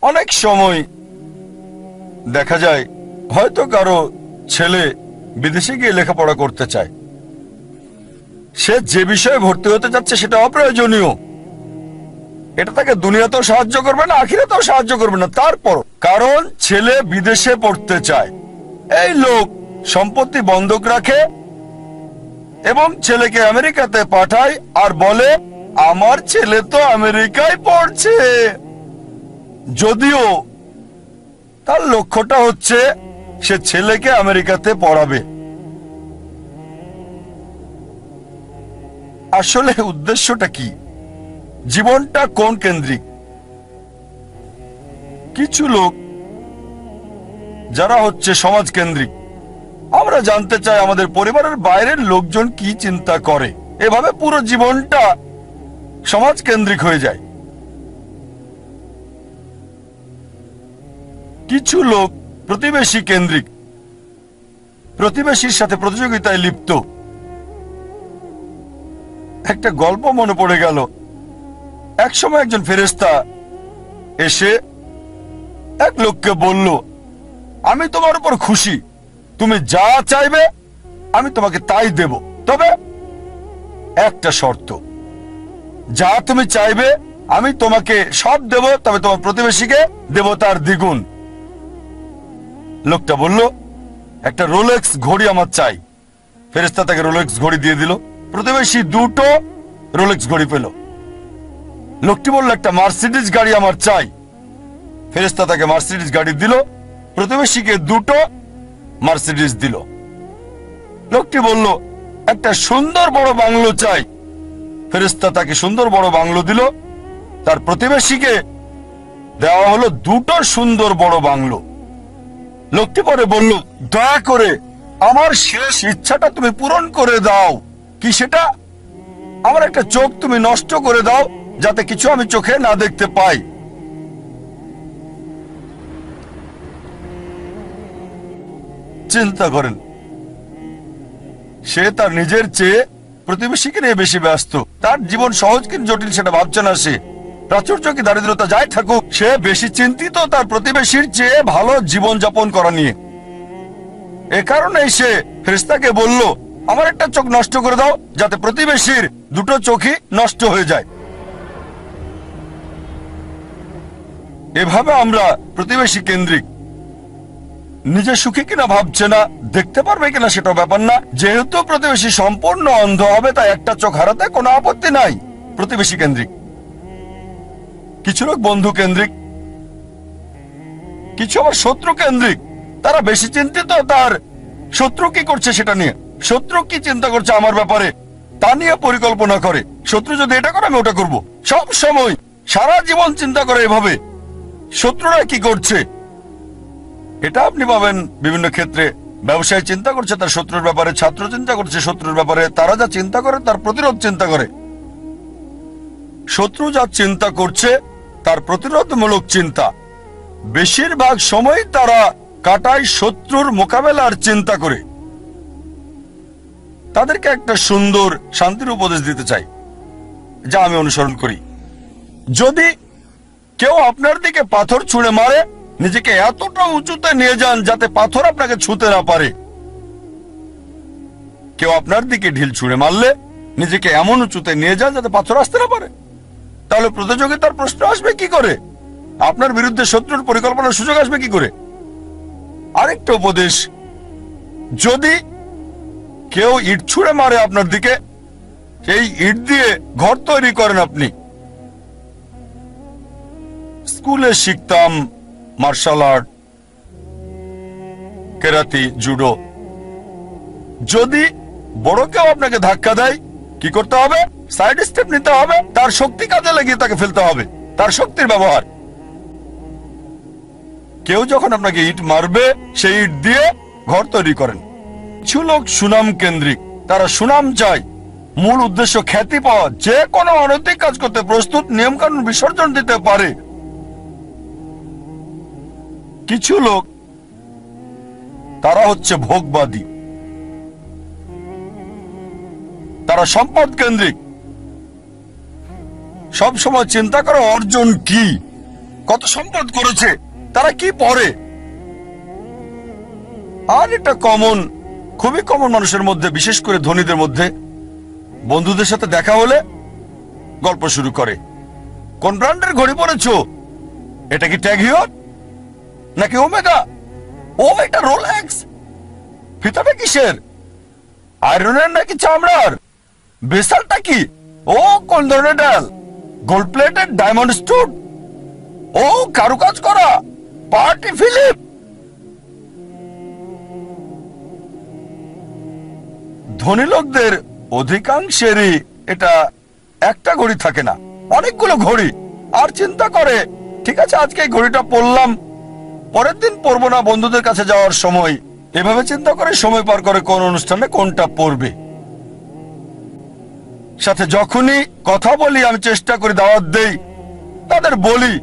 অনেক সময় দেখা যায় হয়তো কারো ছেলে বিদেশে গিয়ে লেখাপড়া করতে চায়, সে যে বিষয়ে ভর্তি হতে যাচ্ছে সেটা অপ্রয়োজনীয়, এটা তাকে দুনিয়াতেও সাহায্য করবে না, আখিরাতেও সাহায্য করবে না। তারপর কারণ ছেলে বিদেশে পড়তে চায়, এই লোক সম্পত্তি বন্ধক রাখে এবং ছেলেকে আমেরিকাতে পাঠায় আর বলে আমার ছেলে তো আমেরিকায় পড়ছে, যদিও তার লক্ষ্যটা হচ্ছে সে ছেলেকে আমেরিকাতে পড়াবে। আসলে উদ্দেশ্যটা কি? জীবনটা কোন কেন্দ্রিক? কিছু লোক যারা হচ্ছে সমাজ কেন্দ্রিক, আমরা জানতে চাই আমাদের পরিবারের বাইরের লোকজন কি চিন্তা করে, এভাবে পুরো জীবনটা সমাজ কেন্দ্রিক হয়ে যায়। কিছু লোক প্রতিবেশী কেন্দ্রিক, প্রতিবেশীর সাথে প্রতিযোগিতায় লিপ্ত। একটা গল্প মনে পড়ে গেল, একসময় একজন ফেরেশতা এসে এক লোককে বলল, আমি তোমার উপর খুশি, তুমি যা চাইবে আমি তোমাকে তাই দেব, তবে একটা শর্ত, যা তুমি চাইবে আমি তোমাকে সব দেব, তবে তোমার প্রতিবেশীকে দেব তার দ্বিগুণ। লোকটা বলল, একটা রোলেক্স ঘড়ি আমার চাই। ফেরেশতা তাকে রোলেক্স ঘড়ি দিয়ে দিল। প্রতিবেশী দুটো রোলেক্স ঘড়ি পেল। লোকটি বলল, একটা মার্সিডিজ গাড়ি আমার চাই। ফেরেশতা তাকে মার্সিডিজ গাড়ি দিল। প্রতিবেশীকে দুটো মার্সিডিজ দিল। লোকটি বলল, একটা সুন্দর বড় বাংলো চাই। ফেরেশতা তাকে সুন্দর বড় বাংলো দিল। তার প্রতিবেশীকে দেওয়া হলো দুটো সুন্দর বড় বাংলো। লোকটি পরে বলল, দয়া করে আমার শেষ ইচ্ছাটা তুমি পূরণ করে দাও। কি সেটা? আমার একটা চোখ তুমি নষ্ট করে দাও, যাতে কিছু আমি চোখে না দেখতে পাই। চিন্তা করেন, সে তার নিজের চেয়ে প্রতিবেশীকে নিয়ে বেশি ব্যস্ত। তার জীবন সহজ কিন্তু জটিল সেটা ভাবছে না সে। প্রাচুর্য কি দারিদ্রতা যাই থাকুক, সে বেশি চিন্তিত তার প্রতিবেশীর চেয়ে ভালো জীবন যাপন করা নিয়ে। এ কারণেই সে ফেরেশতাকে বলল, আমার একটা চোখ নষ্ট করে দাও, যাতে প্রতিবেশীর দুটো চোখই নষ্ট হয়ে যায়। এভাবে আমরা প্রতিবেশী কেন্দ্রিক। নিজে সুখী কিনা ভাবছে না, দেখতে পারবে কিনা সেটা ব্যাপার না। যেহেতু প্রতিবেশী সম্পূর্ণ অন্ধ হবে, তাই একটা চোখ হারাতে কোনো আপত্তি নাই। প্রতিবেশী কেন্দ্রিক। কিছু লোক বন্ধু কেন্দ্রিক, কিছু আবার শত্রু কেন্দ্রিক। তারা বেশি চিন্তিত তার শত্রু কি করছে সেটা নিয়ে, শত্রু কি চিন্তা করছে আমার ব্যাপারে তা নিয়ে পরিকল্পনা করে। শত্রু যদি এটা করে আমি ওটা করব, সব সময় সারা জীবন চিন্তা করে এভাবে শত্রুরা কি করছে। এটা আপনি পাবেন বিভিন্ন ক্ষেত্রে। ব্যবসায় চিন্তা করছে তার শত্রুর ব্যাপারে, ছাত্র চিন্তা করছে শত্রুর ব্যাপারে। তারা যা চিন্তা করে তার প্রতিরোধ চিন্তা করে। শত্রু যা চিন্তা করছে তার প্রতিরোধমূলক চিন্তা। বেশিরভাগ সময় তারা কাটায় শত্রুর মোকাবেলার চিন্তা করে। তাদেরকে একটা সুন্দর শান্তির উপদেশ দিতে চাই, যা আমি অনুসরণ করি। যদি কেউ আপনার দিকে পাথর ছুঁড়ে মারে, নিজেকে এতটা উঁচুতে নিয়ে যান যাতে পাথর আপনাকে ছুঁতে না পারে। কেউ আপনার দিকে ঢিল ছুঁড়ে মারলে নিজেকে এমন উঁচুতে নিয়ে যান যাতে পাথর আসতে না পারে। তাহলে প্রতিযোগিতার প্রশ্ন আসবে কি করে? আপনার বিরুদ্ধে শত্রুর পরিকল্পনার সুযোগ আসবে কি করে? আরেকটা উপদেশ, যদি কেউ ইট ছুঁড়ে মারে আপনার দিকে, সেই ইট দিয়ে ঘর তৈরি করেন আপনি। স্কুলে শিখতাম মার্শাল আর্ট, কেরাতি, জুডো। যদি বড় কেউ আপনাকে ধাক্কা দেয়, কি করতে হবে? সাইড স্টেপ নিতে হবে, তার শক্তি কাজে লাগিয়ে তাকে ফেলতে হবে, তার শক্তির ব্যবহার। কেউ যখন আপনাকে ইট মারবে, সেই ইট দিয়ে ঘর তৈরি করেন। কিছু লোক সুনাম কেন্দ্রিক, তারা সুনাম চায়, মূল উদ্দেশ্য খ্যাতি পাওয়া। যে কোনো অনৈতিক কাজ করতে প্রস্তুত, নিয়ম কানুন বিসর্জন দিতে পারে। কিছু লোক তারা হচ্ছে ভোগবাদী, তারা সম্পদ কেন্দ্রিক। সব সময় চিন্তা করে অর্জন কি, কত সম্পদ করেছে, তারা কি পরে। আর এটা কমন, খুবই কমন মানুষের মধ্যে, বিশেষ করে ধনীদের মধ্যে। বন্ধুদের সাথে দেখা হলে গল্প শুরু করে, কোন ব্র্যান্ডের ঘড়ি পরেছো, এটা কি ট্যাগ হিয়র নাকি ওমেগা, ও এটা রোলেক্স, ফিতাটা কিসের, আয়রনের নাকি চামড়ার, বেসালটা কি, ও কোন ধরনের ডাল, গোল্ড প্লেটেড ডায়মন্ড স্টোন, ও কারুকাজ করা, পার্টি ফিলিপ। ধনী লোকদের অধিকাংশেরই এটা একটা ঘড়ি থাকে না, অনেকগুলো ঘড়ি। আর চিন্তা করে, ঠিক আছে আজকে এই ঘড়িটা পরলাম, পরের দিন পরবো না বন্ধুদের কাছে যাওয়ার সময়। এভাবে চিন্তা করে সময় পার করে কোন অনুষ্ঠানে কোনটা পরবে। সাথে যখনই কথা বলি, আমি চেষ্টা করি দাওয়াত দেই, তাদের বলি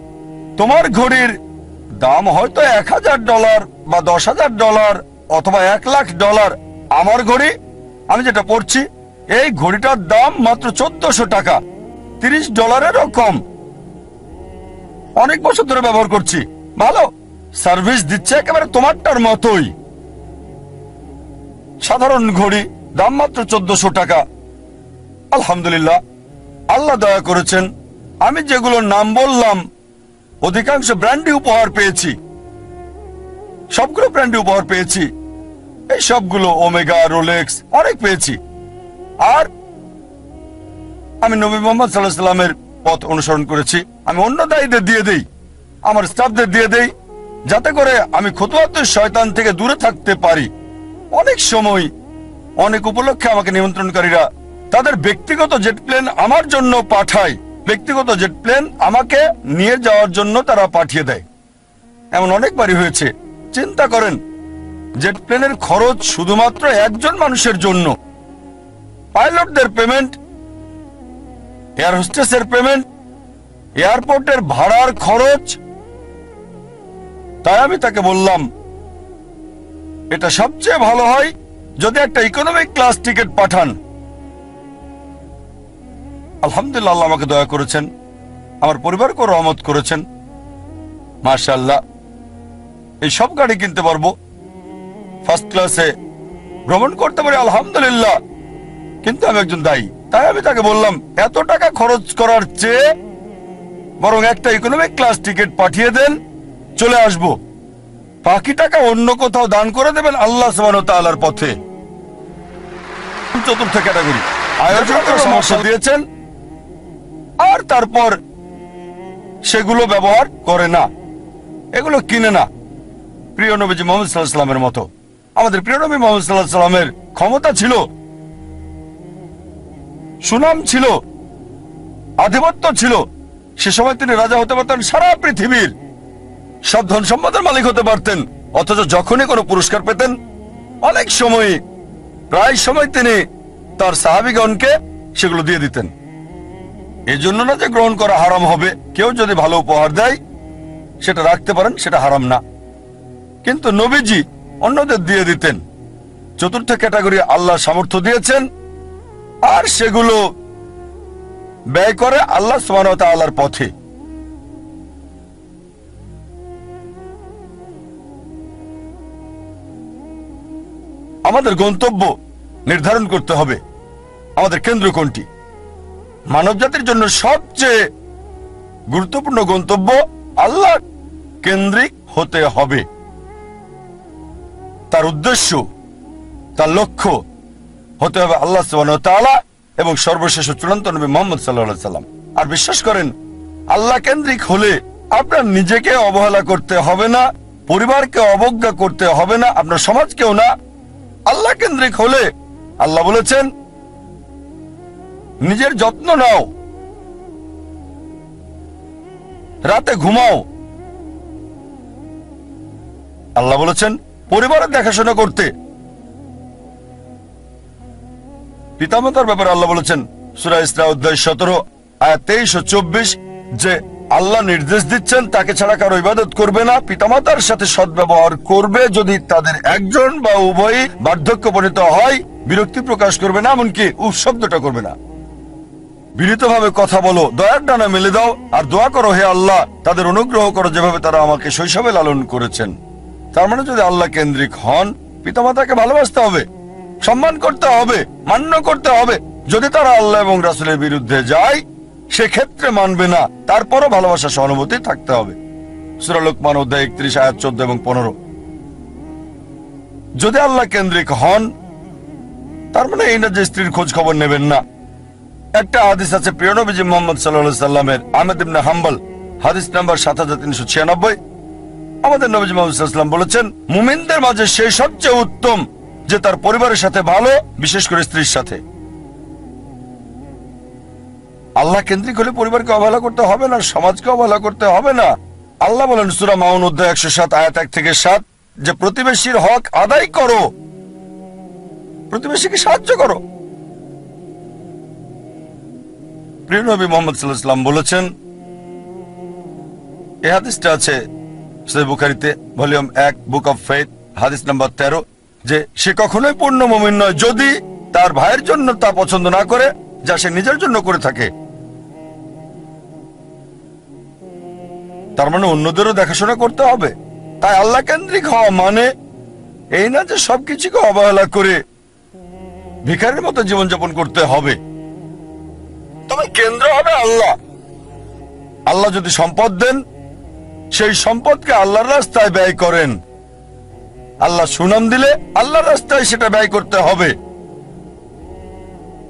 তোমার ঘড়ির দাম হয়তো $1000 বা $10,000 অথবা $1,00,000, আমার ঘড়ি আমি যেটা পড়ছি এই ঘড়িটার দাম মাত্র $1400, $30 কম। অনেক বছর ধরে ব্যবহার করছি, ভালো সার্ভিস দিচ্ছে, একেবারে তোমারটার মতোই। সাধারণ ঘড়ি, দাম মাত্র $1400। আলহামদুলিল্লাহ, আল্লাহ দয়া করেছেন, আমি যেগুলোর নাম বললাম অধিকাংশ ব্র্যান্ডই উপহার পেয়েছি, সবগুলো ব্র্যান্ডই উপহার পেয়েছি। এই সবগুলো ওমেগা, রোলেক্স অনেক পেয়েছি। আর আমি নবী মুহাম্মদ সাল্লাল্লাহু আলাইহি ওয়াসাল্লামের পথ অনুসরণ করেছি। আমি অন্য দায়ীদের দিয়ে দেই, আমার স্টাফদের দিয়ে দেই, যাতে করে আমি খুতুওয়াতুশ শয়তান থেকে দূরে থাকতে পারি। অনেক সময় অনেক উপলক্ষে আমাকে নিমন্ত্রণকারীরা তাদের ব্যক্তিগত জেট প্লেন আমার জন্য পাঠায়, ব্যক্তিগত জেট প্লেন আমাকে নিয়ে যাওয়ার জন্য তারা পাঠিয়ে দেয়। এমন অনেকবারই হয়েছে। চিন্তা করেন, জেট প্লেনের খরচ শুধুমাত্র একজন মানুষের জন্য, পাইলটদের পেমেন্ট, এয়ার হোস্টেসের পেমেন্ট, এয়ারপোর্টের ভাড়ার খরচ। তাই আমি তাকে বললাম এটা সবচেয়ে ভালো হয় যদি একটা ইকোনমিক ক্লাস টিকিট পাঠান। আলহামদুলিল্লাহ, আল্লাহ আমাকে দয়া করেছেন, আমার পরিবারকে রহমত করেছেন। মাশাআল্লাহ, এই সব গাড়ি কিনতে পারবো, ফার্স্ট ক্লাসে ভ্রমণ করতে পারি, আলহামদুলিল্লাহ। কিন্তু আমি একজন দায়ী, তাই আমি তাকে বললাম এত টাকা খরচ করার চেয়ে বরং একটা ইকোনমিক ক্লাস টিকিট পাঠিয়ে দেন, চলে আসব, বাকি টাকা অন্য কোথাও দান করে দেবেন আল্লাহ সুবহানাহু ওয়া তাআলার পথে। চতুর্থ ক্যাটাগরি, আয়োজক সমস্যা দিয়েছেন আর তারপর সেগুলো ব্যবহার করে না, এগুলো কিনে না। প্রিয় নবীজি মুহাম্মদ সাল্লাল্লাহু আলাইহি ওয়াসাল্লামের মতো, আমাদের প্রিয় নবী মুহাম্মদ সাল্লাল্লাহু আলাইহি ওয়াসাল্লামের ক্ষমতা ছিল, সুনাম ছিল, আধিপত্য ছিল। সে সময় তিনি রাজা হতে পারতেন, সারা পৃথিবীর সব ধন সম্পদের মালিক হতে পারতেন। অথচ যখনই কোনো পুরস্কার পেতেন, অনেক সময়, প্রায় সময় তিনি তার সাহাবীগণকে সেগুলো দিয়ে দিতেন। এজন্য না যে গ্রহণ করা হারাম হবে, কেউ যদি ভালো উপহার দেয় সেটা রাখতে পারেন, সেটা হারাম না। কিন্তু নবীজি অন্যদের দিয়ে দিতেন। চতুর্থ ক্যাটাগরি, আল্লাহ সামর্থ্য দিয়েছেন আর সেগুলো ব্যয় করে আল্লাহ সুবহানাহু ওয়া তাআলার পথে। আমাদের গন্তব্য নির্ধারণ করতে হবে, আমাদের কেন্দ্র কোনটি। মানব জাতির জন্য সবচেয়ে গুরুত্বপূর্ণ গন্তব্য আল্লাহ কেন্দ্রিক হতে হবে। তার উদ্দেশ্য, তার লক্ষ্য হতে হবে আল্লাহ সুবহানাহু ওয়া তাআলা এবং সর্বশেষ চূড়ান্ত নবী মুহাম্মদ সাল্লাল্লাহু আলাইহি ওয়াসাল্লাম। আর বিশ্বাস করেন, আল্লাহ কেন্দ্রিক হলে আপনার নিজেকে অবহেলা করতে হবে না, পরিবারকে অবজ্ঞা করতে হবে না, আপনার সমাজকেও না। আল্লাহ কেন্দ্রিক হলে আল্লাহ বলেছেন নিজের যত্ন নাও, রাতে ঘুমাও। আল্লাহ বলেছেন পরিবারের দেখাশোনা করতে। পিতামাতার ব্যাপারে আল্লাহ বলেছেন সূরা ইসরা অধ্যায় 17 আয়াত 23 ও 24 যে আল্লাহ নির্দেশ দিচ্ছেন তাকে ছাড়া কারো ইবাদত করবে না, পিতামাতার সাথে সদ্ব্যবহার করবে, যদি তাদের একজন বা উভয়ই বার্ধক্য উপনীত হয় বিরক্তি প্রকাশ করবে না, এমনকি উফ শব্দটা করবে না। বিনীতভাবে কথা বলো, দয়ার ডানা মেলে দাও, আর দোয়া করো হে আল্লাহ তাদের অনুগ্রহ করো যেভাবে তারা আমাকে শৈশবে লালন করেছেন। তার মানে যদি আল্লাহ কেন্দ্রিক হন, পিতামাতাকে ভালোবাসতে হবে, সম্মান করতে হবে, মান্য করতে হবে। যদি তারা আল্লাহ এবং রাসূলের বিরুদ্ধে যায় সেক্ষেত্রে মানবে না, তারপরও ভালোবাসা সহানুভূতি থাকতে হবে। সূরা লোকমান অধ্যায় 31 আয়াত 14 এবং 15। যদি আল্লাহ কেন্দ্রিক হন তার মানে এই না যে স্ত্রীর খোঁজ খবর নেবেন না। একটা হাদিস আছে প্রিয় নবীজি মুহাম্মদ সাল্লাল্লাহু আলাইহি সাল্লামের, আহমদ ইবনে হাম্বল, হাদিস নাম্বার 7396। আমাদের নবীজি মুহাম্মদ সাল্লাল্লাহু আলাইহি সাল্লাম বলেছেন, মুমিনদের মাঝে সে সবচেয়ে উত্তম যে তার পরিবারের সাথে ভালো, বিশেষ করে স্ত্রীর সাথে। আল্লাহ কেন্দ্রিক হলে পরিবারকে অবহেলা করতে হবে না, সমাজকে অবহেলা করতে হবে না। আল্লাহ বলেন সূরা মাউন অধ্যায় 107 আয়াত 1 থেকে 7 যে প্রতিবেশীর হক আদায় করো, প্রতিবেশীকে সাহায্য করো। প্রিয় নবী মুহাম্মদ সাল্লাল্লাহু আলাইহি ওয়াসাল্লাম বলেছেন, এই হাদিসটা আছে সহিহ বুখারীতে ভলিউম 1 বুক অফ ফেথ হাদিস নাম্বার 13, যে সে কখনোই পূর্ণ মুমিন নয় যদি তার ভাইয়ের জন্য তা পছন্দ না করে যা সে নিজের জন্য করে থাকে। তার মানে অন্যদেরও দেখাশোনা করতে হবে। তাই আল্লাহ কেন্দ্রিক হওয়া মানে এই না যে সবকিছুকে অবহেলা করে ভিখারির মতো জীবনযাপন করতে হবে। তবে কেন্দ্র হবে আল্লাহ। আল্লাহ যদি সম্পদ দেন, সেই সম্পদকে আল্লাহর রাস্তায় ব্যয় করেন। আল্লাহ সুনাম দিলে আল্লাহর রাস্তায় সেটা ব্যয় করতে হবে।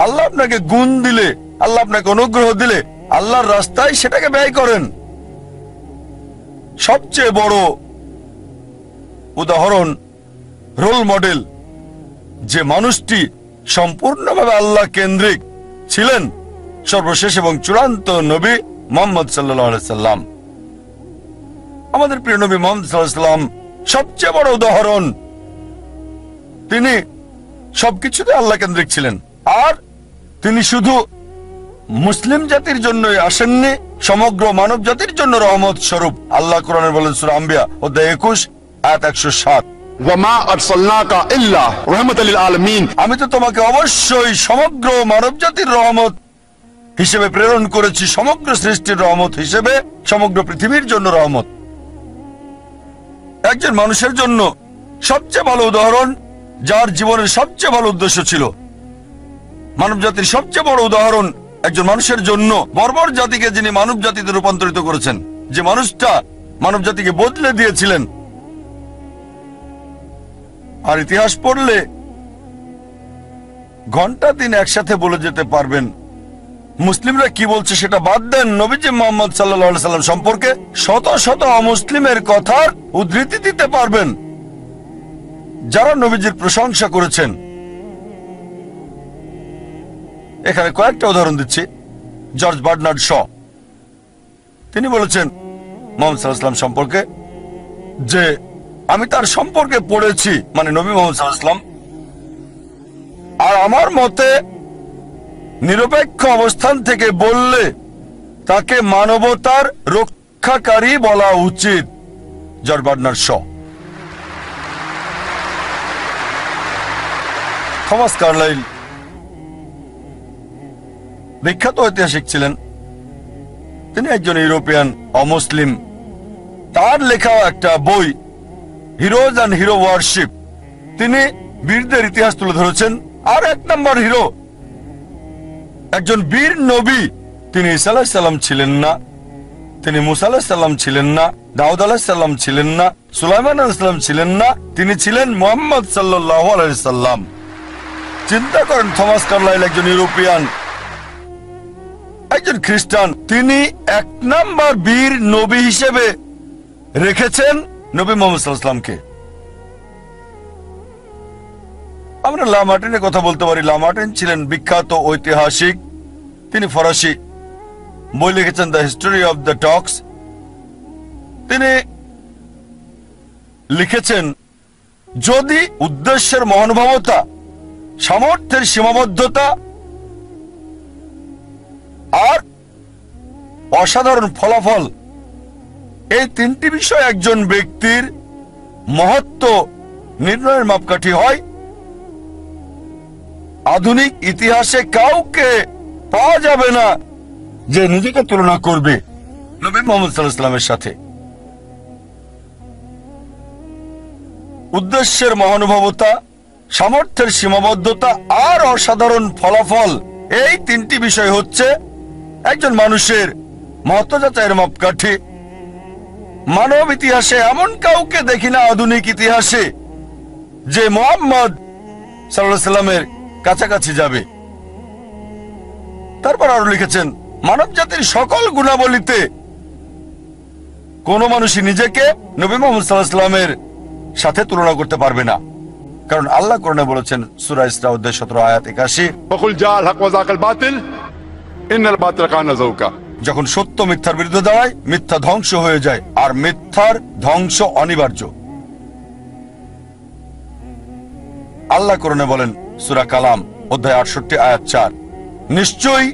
আল্লাহ আপনাকে গুণ দিলে, আল্লাহ আপনাকে অনুগ্রহ দিলে আল্লাহর রাস্তায় সেটাকে ব্যয় করেন। সবচেয়ে বড় উদাহরণ, রোল মডেল, যে মানুষটি সম্পূর্ণভাবে আল্লাহ কেন্দ্রিক ছিলেন, সর্বশেষ এবং চূড়ান্ত নবী মুহাম্মদ সাল্লাল্লাহু আলাইহি সাল্লাম। আমাদের প্রিয় নবী মুহাম্মদ সাল্লাল্লাহু আলাইহি সাল্লাম সবচেয়ে বড় উদাহরণ। তিনি সবকিছুতে আল্লাহ কেন্দ্রিক ছিলেন। আর তিনি শুধু মুসলিম জাতির জন্যই আসেননি, সমগ্র মানব জাতির জন্য রহমত স্বরূপ। আল্লাহ কোরআনে বলেন সূরা আম্বিয়া অধ্যায় 21 আয়াত 107, ওয়ামা আরসালনাকা ইল্লা রাহমাতাল লিল আলামিন, আমি তো তোমাকে অবশ্যই সমগ্র মানব জাতির রহমত হিসেবে প্রেরণ করেছি, সমগ্র সৃষ্টির রহমত হিসেবে, সমগ্র পৃথিবীর জন্য রহমত। একজন মানুষের জন্য সবচেয়ে ভালো উদাহরণ, যার জীবনের সবচেয়ে ভালো উদ্দেশ্য ছিল। মানব জাতির সবচেয়ে বড় উদাহরণ একজন মানুষের জন্য, বর্বর জাতিকে যিনি মানব জাতিতে রূপান্তরিত করেছেন, যে মানুষটা মানব জাতিকে বদলে দিয়েছিলেন। আর ইতিহাস পড়লে ঘন্টা দিন একসাথে বলে যেতে পারবেন। মুসলিমরা কি বলছে সেটা বাদ দেন, নবীজি মুহাম্মদ সাল্লাল্লাহু আলাইহি সাল্লাম সম্পর্কে শত শত অমুসলিমের কথার উদ্ধৃতি দিতে পারবেন, যারা নবীজির প্রশংসা করেছেন। এখানে কয়েকটা উদাহরণ দিচ্ছি। জর্জ বার্নার্ড শ, তিনি বলেছেন মুহাম্মদ সাল্লাল্লাহু আলাইহি সাল্লাম সম্পর্কে যে আমি তার সম্পর্কে পড়েছি, মানে নবী মুহাম্মদ সাল্লাল্লাহু আলাইহি সাল্লাম, আর আমার মতে নিরপেক্ষ অবস্থান থেকে বললে তাকে মানবতার রক্ষাকারী বলা উচিত। George Bernard Shaw. Thomas Carlyle বিখ্যাত ঐতিহাসিক ছিলেন, তিনি একজন ইউরোপিয়ান অমুসলিম। তার লেখা একটা বই হিরোজ অ্যান্ড হিরো ওয়ারশিপ, তিনি বীরদের ইতিহাস তুলে ধরেছেন। আর 1 নম্বর হিরো, একজন বীর নবী, তিনি ঈসা আলাইহিস সালাম ছিলেন না, তিনি মুসা আলাইহিস সালাম ছিলেন না, দাউদ আলাইহিস সালাম ছিলেন না, সুলাইমান আলাইহিস সালাম ছিলেন না, তিনি ছিলেন মুহাম্মদ সাল্লাল্লাহু আলাইহি সাল্লাম। চিন্তা করেন, থমাস কার্লাইল একজন ইউরোপিয়ান, একজন খ্রিস্টান, তিনি 1 নম্বর বীর নবী হিসেবে রেখেছেন নবী মুহাম্মদ সাল্লাল্লাহু আলাইহি সাল্লামকে। আমরা লা মার্টিনের কথা বলতে পারি। লা মার্টিন ছিলেন বিখ্যাত ঐতিহাসিক, তিনি ফরাসি, বই লিখেছেন দ্য হিস্টোরি অফ দ্য টক্স। তিনি লিখেছেন, যদি উদ্দেশ্যের মহানুভবতা, সামর্থ্যের সীমাবদ্ধতা আর অসাধারণ ফলাফল, এই 3টি বিষয় একজন ব্যক্তির মহত্ব নির্ণয়ের মাপকাঠি হয়, আধুনিক ইতিহাসে কাউকে পাওয়া যাবে না যে নিজেকে তুলনা করবে নবী মুহাম্মদ সাল্লাল্লাহু আলাইহি ওয়াসাল্লামের সাথে। উদ্দেশ্যের মহানুভবতা, সামর্থ্যের সীমাবদ্ধতা আর অসাধারণ ফলাফল, এই তিনটি বিষয় হচ্ছে একজন মানুষের মহত্ত্ব যাচাইয়ের মাপকাঠি। মানব ইতিহাসে এমন কাউকে দেখি না আধুনিক ইতিহাসে যে মুহাম্মদ সাল্লাল্লাহু আলাইহি ওয়াসাল্লামের কাছাকাছি যাবে। তারপর আরো লিখেছেন, মানব জাতির সকল গুণাবলীতে কোন মানুষই নিজেকে নবী মুহাম্মদ সাল্লাল্লাহু আলাইহি ওয়াসাল্লামের সাথে তুলনা করতে পারবে না, কারণ আল্লাহ কোরআনে বলেছেন সূরা ইসরা অধ্যায় 17 আয়াত 81, وقل جاء الحق وزهق الباطل إن الباطل كان زهوقا। যখন সত্য মিথ্যার বিরুদ্ধে দাঁড়ায় মিথ্যা ধ্বংস হয়ে যায়, আর মিথ্যার ধ্বংস অনিবার্য। আল্লাহ কোরআনে বলেন সূরা কালাম অধ্যায় 68 আয়াত 4, নিশ্চয়ই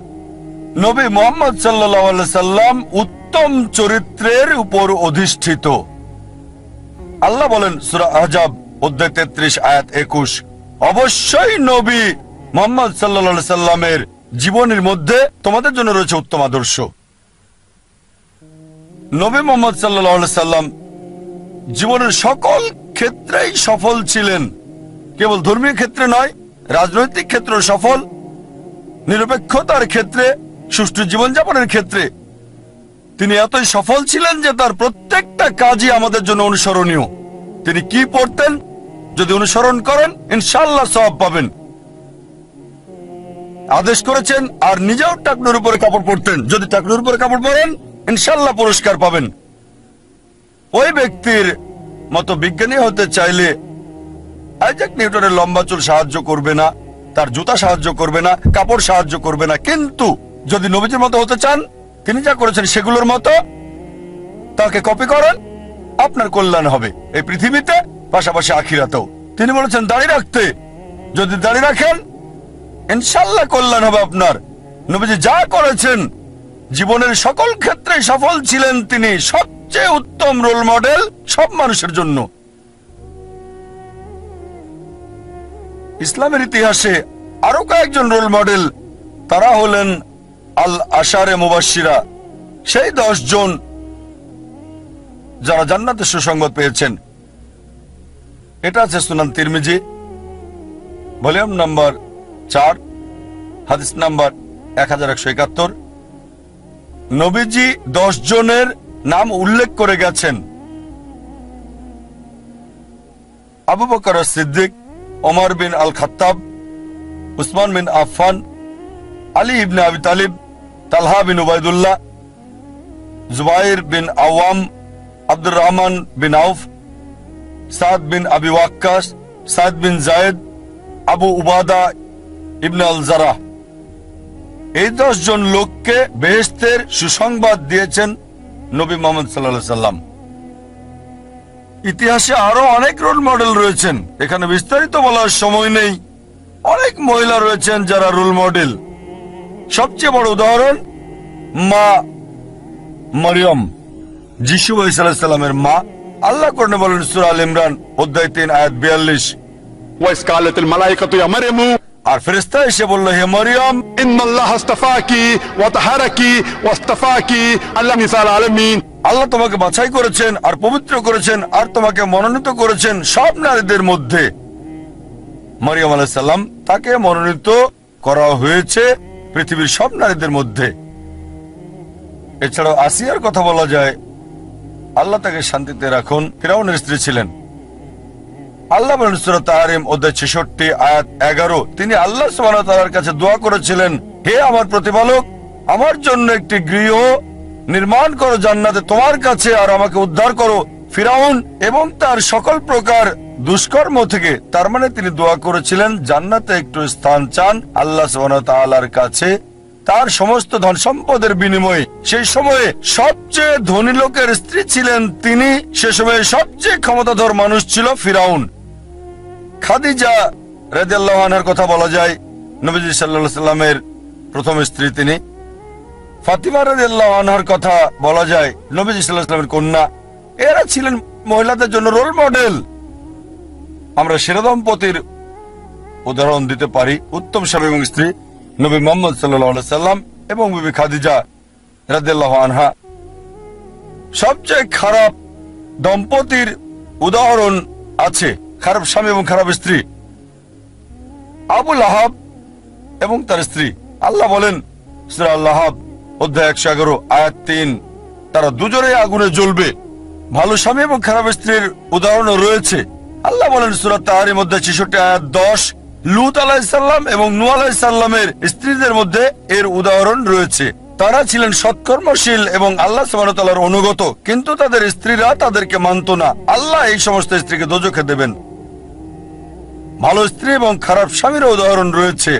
নবী মুহাম্মদ সাল্লাল্লাহু আলাইহি সাল্লাম উত্তম চরিত্রের উপর অধিষ্ঠিত। আল্লাহ বলেন সূরা আহজাব অধ্যায় 33 আয়াত 21, অবশ্যই নবী মুহাম্মদ সাল্লাল্লাহু আলাইহি সাল্লামের জীবনের মধ্যে তোমাদের জন্য রয়েছে উত্তম আদর্শ। নবী মুহাম্মদ সাল্লাল্লাহু আলাইহি সাল্লাম জীবনের সকল ক্ষেত্রেই সফল ছিলেন, কেবল ধর্মীয় ক্ষেত্রে নয়, রাজনৈতিক ক্ষেত্রে সফল, নিরপেক্ষতার ক্ষেত্রে, সুষ্ঠু জীবনযাপনের ক্ষেত্রে তিনি এতই সফল ছিলেন যে তার প্রত্যেকটা কাজই আমাদের জন্য অনুসরণীয়। তিনি কি পড়তেন, যদি অনুসরণ করেন ইনশাআল্লাহ সওয়াব পাবেন। আদেশ করেছেন আর নিজেও টাকনুর উপরে কাপড় পরতেন, যদি টাকনুর উপরে কাপড় পরেন ইনশাআল্লাহ পুরস্কার পাবেন। ওই ব্যক্তির মতো বিজ্ঞানী হতে চাইলে আইজাক নিউটনের লম্বা চুল সাহায্য করবে না, তার জুতা সাহায্য করবে না, কাপড় সাহায্য করবে না, কিন্তু যদি নবীজির মতো হতে চান, তিনি যা করেছেন সেগুলোর মতো তাকে কপি করেন, আপনার কল্যাণ হবে এই পৃথিবীতে, পাশাপাশি আখিরাতেও। তিনি বলেছেন দাড়ি রাখতে, যদি দাড়ি রাখেন ইনশাআল্লাহ কল্যাণ হবে আপনার। নবীজি যা করেছেন, জীবনের সকল ক্ষেত্রে সফল ছিলেন, তিনি সবচেয়ে উত্তম রোল মডেল সব মানুষের জন্য। ইসলামের ইতিহাসে আরো কয়েকজন রোল মডেল, তারা হলেন আল আশারে মুবাশশিরা, সেই 10 জন যারা জান্নাতের সুসংবাদ পেয়েছেন। এটা আছে সুনান তিরমিজি ভলিউম নাম্বার 4 হাদিস নাম্বার 1171। নবীজি 10 জনের নাম উল্লেখ করে গেছেন: আবু বকর সিদ্দিক, ওমর বিন আল খাত্তাব, উসমান বিন আফফান, আলী ইবনে আবি তালিব, তালহা বিন উবাইদুল্লাহ, জুবাইর বিন আওয়াম, আব্দুর রহমান বিন আউফ, সাদ বিন আবি ওয়াক্কাস, সাদ বিন জায়েদ, আবু উবাদা ইবনে আল জারাহ। এই 10 জন লোককে বেহেশতের সুসংবাদ দিয়েছেন নবী মুহাম্মদ সাল্লাল্লাহু আলাইহি সাল্লাম। ইতিহাসে আরো অনেক রোল মডেল রয়েছেন, এখানে বিস্তারিত বলার সময় নেই। অনেক মহিলা রয়েছেন যারা রোল মডেল। সবচেয়ে বড় উদাহরণ মা মরিয়ম, যিশু আলাইহিস সালামের মা। আল্লাহ কোরআনে বলেন সূরা আল ইমরান অধ্যায় 3 আয়াত 42, وإذ قالت الملائكة يا مريم আর ফেরেশতা এসে বলল, হে মরিয়ম, إن الله اصطفاكي وطهركي واصطفاكي على نساء العالمين। আল্লাহ তোমাকে বাছাই করেছেন আর পবিত্র করেছেন আর তোমাকে মনোনীত করেছেন সব নারীদের মধ্যে। মরিয়ম আলাইহিস সালাম, তাকে মনোনীত করা হয়েছে পৃথিবীর সব নারীদের মধ্যে। এছাড়াও আসিয়ার কথা বলা যায়, আল্লাহ তাকে শান্তিতে রাখুন, ফিরাউনের স্ত্রী ছিলেন। আল্লাহ বলেন সূরা তাহরিম অধ্যায় 66 আয়াত 11, তিনি আল্লাহ সুবহানাহু ওয়া তাআলার কাছে দোয়া করেছিলেন, হে আমার প্রতিপালক, আমার জন্য একটি গৃহ নির্মাণ করো জান্নাতে তোমার কাছে, আর আমাকে উদ্ধার করো ফিরাউন এবং তার সকল প্রকার দুষ্কর্ম থেকে। তার মানে তিনি দোয়া করেছিলেন জান্নাতে একটু স্থান চান আল্লাহ সুবহানাহু ওয়া তাআলার কাছে তার সমস্ত ধন সম্পদের বিনিময়ে। সেই সময়ে সবচেয়ে ধনী লোকের স্ত্রী ছিলেন তিনি, সে সময়ে সবচেয়ে ক্ষমতাধর মানুষ ছিল ফিরাউন। খাদিজা রাদিয়াল্লাহু আনহার কথা বলা যায়, নবীজি সাল্লাল্লাহু আলাইহি সাল্লামের প্রথম স্ত্রী তিনি। ফাতিমা রাদিয়াল্লাহু আনহার কথা বলা যায়, নবীজি সাল্লাল্লাহু আলাইহি সাল্লামের কন্যা। এরা ছিলেন মহিলাদের জন্য রোল মডেল। আমরা সেরা দম্পতির উদাহরণ দিতে পারি, উত্তম স্বামী এবং স্ত্রী নবী মুহাম্মদ সাল্লাল্লাহু আলাইহি সাল্লাম এবং বিবি খাদিজা রাদিয়াল্লাহু আনহা। সবচেয়ে খারাপ দম্পতির উদাহরণ আছে, খারাপ স্বামী এবং খারাপ স্ত্রী, আবু লাহাব এবং তার স্ত্রী। আল্লাহ বলেন সূরা আল-লাহাব অধ্যায় 111 আয়াত 3, তারা দুজনেই আগুনে জ্বলবে। ভালো স্বামী এবং খারাপ স্ত্রীর উদাহরণও রয়েছে। আল্লাহ বলেন সূরা তাহরীম অধ্যায় 66 আয়াত 10, লূত আলাইহিস সালাম এবং নূহ আলাইহিস সালামের স্ত্রীদের মধ্যে এর উদাহরণ রয়েছে। তারা ছিলেন সৎকর্মশীল এবং আল্লাহ সুবহানাহু ওয়া তাআলার অনুগত, কিন্তু তাদের স্ত্রীরা তাদেরকে মানত না। আল্লাহ এই সমস্ত স্ত্রীকে দোজখে দেবেন। ভালো স্ত্রী এবং খারাপ স্বামীর উদাহরণ রয়েছে।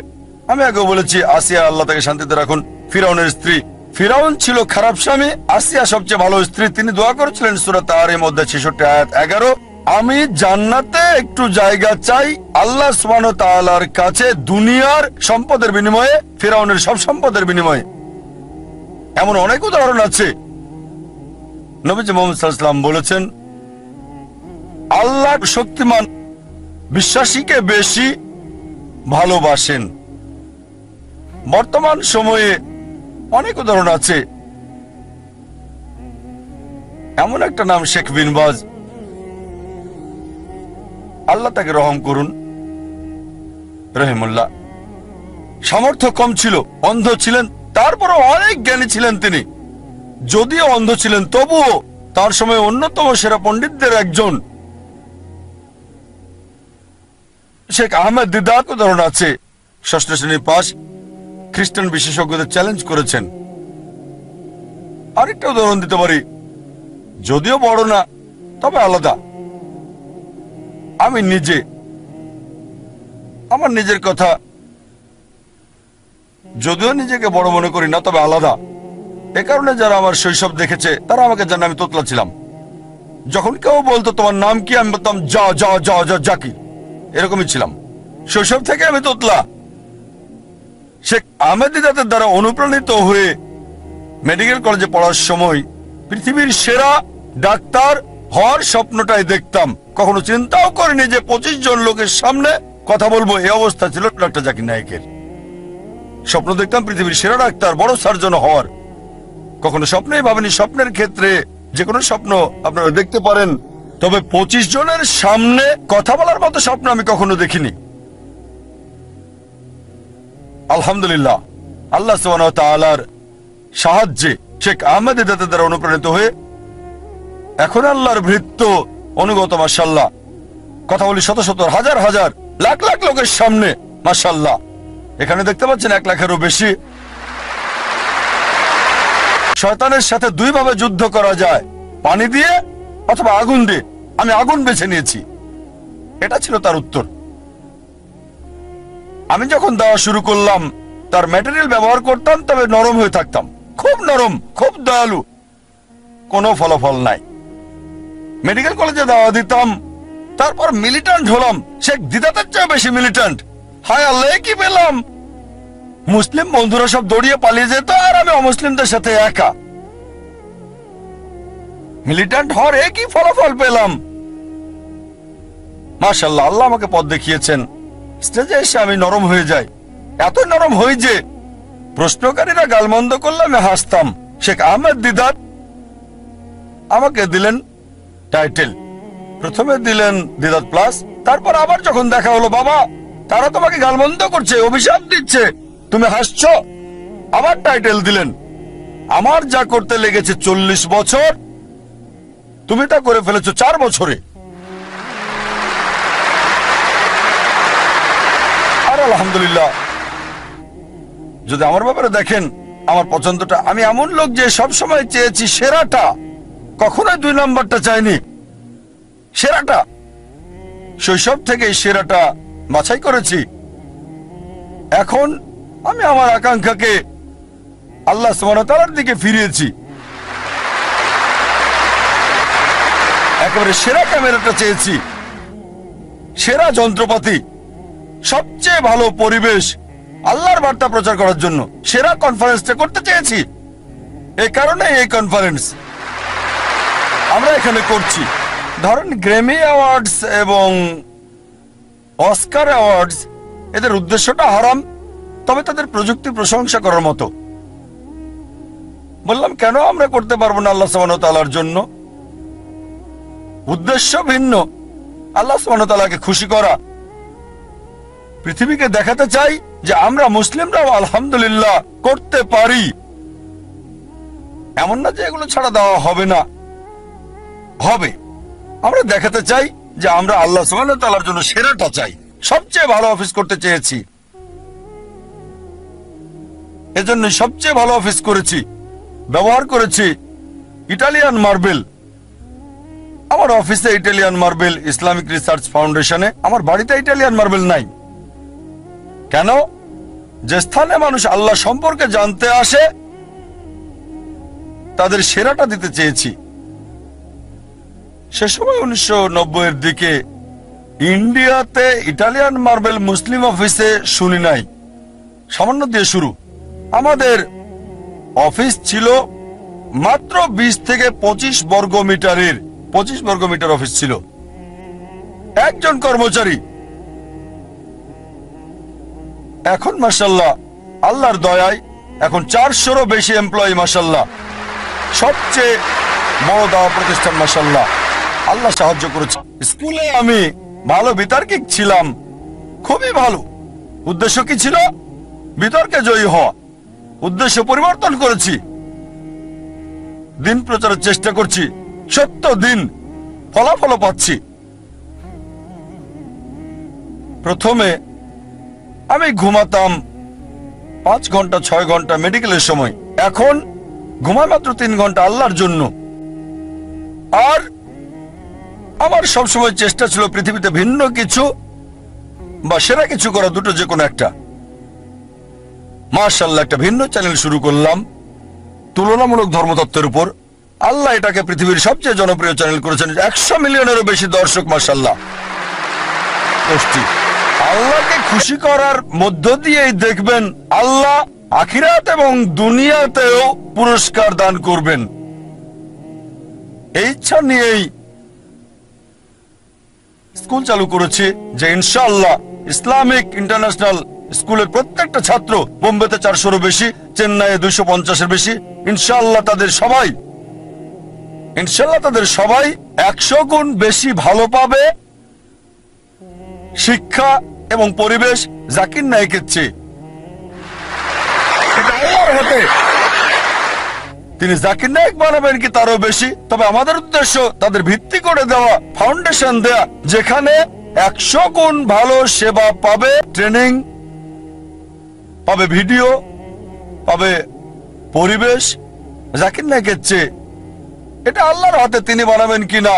আমি আগেও বলেছি, আসিয়া, আল্লাহ তাকে শান্তিতে রাখুন, ফিরাউনের স্ত্রী। ফিরাউন ছিল খারাপ স্বামী, আসিয়া সবচেয়ে ভালো স্ত্রী। তিনি দোয়া করেছিলেন সূরা তাহরীম অধ্যায় 66 আয়াত 11, আমি জান্নাতে একটু জায়গা চাই আল্লাহ সুবহানাহু ওয়া তাআলার কাছে দুনিয়ার সম্পদের বিনিময়ে, ফিরাউনের সব সম্পদের বিনিময়ে। এমন অনেক উদাহরণ আছে। নবীজি মুহাম্মদ সাল্লাল্লাহু আলাইহি ওয়াসাল্লাম বলেছেন, আল্লাহ শক্তিমান বিশ্বাসীকে বেশি ভালোবাসেন। বর্তমান সময়ে অনেক উদাহরণ আছে। এমন একটা নাম শেখ বিন বাজ, আল্লাহ তাকে রহম করুন, রহিমুল্লাহ। সামর্থ্য কম ছিল, অন্ধ ছিলেন, তারপরও অনেক জ্ঞানী ছিলেন তিনি। যদিও অন্ধ ছিলেন, তবুও তার সময় অন্যতম সেরা পণ্ডিতদের একজন। শেখ আহমেদ দিদাত উদাহরণ আছে, ষষ্ঠ শ্রেণীর পাস, খ্রিস্টান বিশেষজ্ঞদের চ্যালেঞ্জ করেছেন। আরেকটা উদাহরণ দিতে পারি, যদিও বড় না তবে আলাদা। আমি নিজে, আমার নিজের কথা, যদিও নিজেকে বড় মনে করি না তবে আলাদা। এ কারণে যারা আমার শৈশব দেখেছে তারা আমাকে জানে আমি তোতলা ছিলাম। যখন কেউ বলতো তোমার নাম কি, আমি বলতাম যা যা যা যা জাকির, এরকমই ছিলাম। শৈশব থেকে আমি তোতলা। শেখ আহমেদ দিদাতের দ্বারা অনুপ্রাণিত হয়ে মেডিকেল কলেজে পড়ার সময় পৃথিবীর সেরা ডাক্তার হওয়ার স্বপ্নটাই দেখতাম। কখনো চিন্তাও করিনি যে 25 জন লোকের সামনে কথা বলবো। এই অবস্থা ছিল ডক্টর জাকির নায়েকের। স্বপ্ন দেখতাম পৃথিবীর সেরা ডাক্তার, বড় সার্জন হওয়ার। কখনো স্বপ্নেই ভাবেনি। স্বপ্নের ক্ষেত্রে যে কোনো স্বপ্ন আপনারা দেখতে পারেন, তবে 25 জনের সামনে কথা বলার মতো স্বপ্ন আমি কখনো দেখিনি। আলহামদুলিল্লাহ, আল্লাহ সুবহানাহু ওয়া তাআলার সাহায্যে শেখ আহমেদ দিদাতের দ্বারা অনুপ্রাণিত হয়ে এখন আল্লাহর ভৃত্য অনুগত, মাশাআল্লাহ। কথা বলি শত শত, হাজার হাজার, লাখ লাখ লোকের সামনে, মাশাআল্লাহ। এখানে দেখতে পাচ্ছেন 1 লাখেরও বেশি। শয়তানের সাথে দুইভাবে যুদ্ধ করা যায়, পানি দিয়ে অথবা আগুন দিয়ে। আমি আগুন বেছে নিয়েছি। এটা ছিল তার উত্তর। আমি যখন দেওয়া শুরু করলাম, তার ম্যাটেরিয়াল ব্যবহার করতাম, তবে নরম হয়ে থাকতাম, খুব নরম, খুব দয়ালু। কোনো ফলাফল নাই। মেডিকেল কলেজে দাওয়া দিতাম, তারপর মিলিট্যান্ট হলাম। শেখ দিদাতের চেয়ে বেশি মিলিট্যান্ট। হায় আল্লাহ, কি পেলাম! মুসলিম বন্ধুরা সব দৌড়িয়ে পালিয়ে যেত, আর আমি অমুসলিমদের সাথে একা। মিলিট্যান্ট হওয়ার একই ফলাফল পেলাম। মাশাআল্লাহ, আল্লাহ আমাকে পথ দেখিয়েছেন। স্টেজে এসে আমি নরম হয়ে যাই, এত নরম হই যে প্রশ্নকারীরা গালমন্দ করলে আমি হাসতাম। শেখ আহমেদ দিদাত আমাকে দিলেন টাইটেল। প্রথমে দিলেন দিদাত প্লাস, তারপর আবার যখন দেখা হলো, বাবা তারা তোমাকে গালমন্দ করছে, অভিশাপ দিচ্ছে, তুমি হাসছো, আবার টাইটেল দিলেন। আমার যা করতে লেগেছে 40 বছর, তুমি তা করে ফেলেছো 4 বছরে। আর আলহামদুলিল্লাহ, যদি আমার ব্যাপারে দেখেন, আমার পছন্দটা, আমি এমন লোক যে সব সময় চেয়েছি সেরাটা, কখনোই 2 নম্বরটা চাইনি, সেরাটা। শৈশব থেকে সেরাটা বাছাই করেছি। এখন আমি আমার আকাঙ্ক্ষাকে আল্লাহ সুবহানাহু ওয়া তাআলার দিকে ফিরিয়েছি। একেবারে সেরা ক্যামেরাটা চেয়েছি, সেরা যন্ত্রপাতি, সবচেয়ে ভালো পরিবেশ আল্লাহর বার্তা প্রচার করার জন্য। সেরা কনফারেন্সটা করতে চেয়েছি। এই কারণে এই কনফারেন্স আমরা এখানে করছি। ধরেন গ্র্যামি অ্যাওয়ার্ডস এবং অস্কার অ্যাওয়ার্ডস, এদের উদ্দেশ্যটা হারাম, তবে তাদের প্রযুক্তি প্রশংসা করার মতো। বললাম, কেন আমরা করতে পারবো না আল্লাহ সুবহানাহু ওয়া তাআলার জন্য? উদ্দেশ্য ভিন্ন, আল্লাহ সুবহানাহু ওয়া তাআলাকে খুশি করা। পৃথিবীকে দেখাতে চাই যে আমরা মুসলিমরাও আলহামদুলিল্লাহ করতে পারি। এমন না যে এগুলো ছাড়া দেওয়া হবে না, হবে। আমরা দেখাতে চাই যে আমরা আল্লাহ সুবহানাহু ওয়া তাআলার জন্য সেরাটা চাই, সবচেয়ে ভালো অফিস করতে চেয়েছি। এজন্য সবচেয়ে ভালো অফিস করেছি, ব্যবহার করেছি ইটালিয়ান মার্বেল। আমার অফিসে ইটালিয়ান মার্বেল, ইসলামিক রিসার্চ ফাউন্ডেশনে। আমার বাড়িতে ইটালিয়ান মার্বেল নাই। কেন? যে স্থানে মানুষ আল্লাহ সম্পর্কে জানতে আসে তাদের সেরাটা দিতে চেয়েছি। সে সময় 1990-এর দিকে ইন্ডিয়াতে ইটালিয়ান মার্বেল মুসলিম অফিসে শুনি নাই। সামান্য দিয়ে শুরু। আমাদের অফিস ছিল মাত্র 20 থেকে 25 বর্গ মিটারের, 25 বর্গ মিটার অফিস ছিল, একজন কর্মচারী। এখন মাশাআল্লাহ আল্লাহর দয়ায় এখন 400-রও বেশি এমপ্লয়ি মাশাআল্লাহ। সবচেয়ে বড় দাওয়া প্রতিষ্ঠান মাশাআল্লাহ। আল্লাহ সাহায্য করেছে। স্কুলে আমি ভালো বিতার্কিক ছিলাম, খুবই ভালো। উদ্দেশ্য কি ছিল? বিতর্কে জয়ী হওয়া। উদ্দেশ্য পরিবর্তন করেছি, দিন প্রচারের চেষ্টা করছি, সত্য দিন ফলাফল পাচ্ছি। প্রথমে আমি ঘুমাতাম 5 ঘন্টা 6 ঘন্টা মেডিকেলের সময়, এখন ঘুমাই মাত্র 3 ঘন্টা আল্লাহর জন্য। আর আমার সবসময় চেষ্টা ছিল পৃথিবীতে ভিন্ন কিছু বা সেরা কিছু করা, দুটো যে কোনো একটা। মাশাআল্লাহ একটা ভিন্ন চ্যানেল শুরু করলাম তুলনামূলক ধর্মতত্ত্বের উপর। আল্লাহ এটাকে পৃথিবীর সবচেয়ে জনপ্রিয় চ্যানেল করেছেন, 100 মিলিয়নেরও বেশি দর্শক মাশাআল্লাহ। আল্লাহকে খুশি করার মধ্য দিয়েই দেখবেন আল্লাহ আখিরাত এবং দুনিয়াতেও পুরস্কার দান করবেন। এই ইচ্ছা নিয়েই স্কুল চালু করেছি যে ইনশাআল্লাহ ইসলামিক ইন্টারন্যাশনাল স্কুলের প্রত্যেকটা ছাত্র, বোম্বেতে 400-রও বেশি, চেন্নাইয়ে 250-এর বেশি, ইনশাআল্লাহ তাদের সবাই 100 গুণ বেশি ভালো পাবে শিক্ষা এবং পরিবেশ জাকির নায়েকের চেয়ে। এটা আল্লাহর হাতে। তিনি জাকির নায়েক বানাবেন কি তারও বেশি। তবে আমাদের উদ্দেশ্য তাদের ভিত্তি করে দেওয়া, ফাউন্ডেশন দেয়া, যেখানে 100 গুণ ভালো সেবা পাবে, ট্রেনিং পাবে, ভিডিও পাবে, পরিবেশ জাকির নায়েকের চেয়ে। এটা আল্লাহর হাতে, তিনি বানাবেন কিনা